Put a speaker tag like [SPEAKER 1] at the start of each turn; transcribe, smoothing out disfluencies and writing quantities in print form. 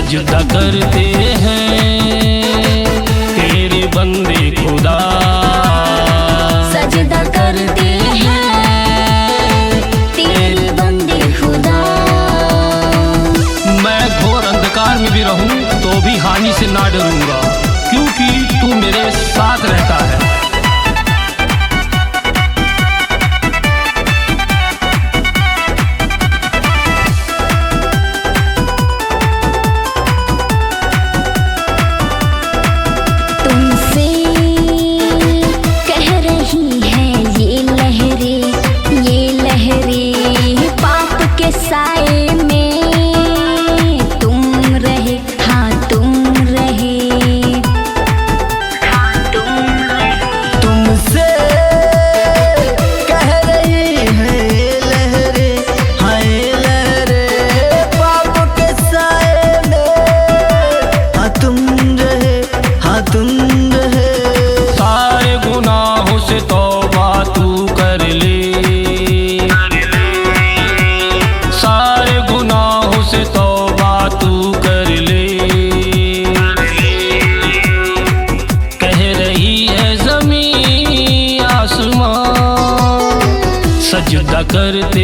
[SPEAKER 1] सजदा करते हैं तेरे बंदे खुदा,
[SPEAKER 2] सजदा करते हैं तेरे बंदे खुदा।
[SPEAKER 1] मैं घोर अंधकार में भी रहूं तो भी हानि से ना डरूंगा, क्योंकि तू मेरे साथ रहता है।
[SPEAKER 2] तुमसे कह रही है ये लहरें पाप के साए में तुम रहे, हाँ तुम रहे, हाँ तुम रहे।
[SPEAKER 3] तुमसे कह रही है ये लहरें, हाँ ये लहरें पाप के साए में, हाँ तुम रहे, हाँ तुम रहे।
[SPEAKER 1] सारे गुनाहों से तौबा तू कर ले, सारे गुनाहों से तौबा तू कर ले। कह रही है ज़मीं आसमां सजदा करते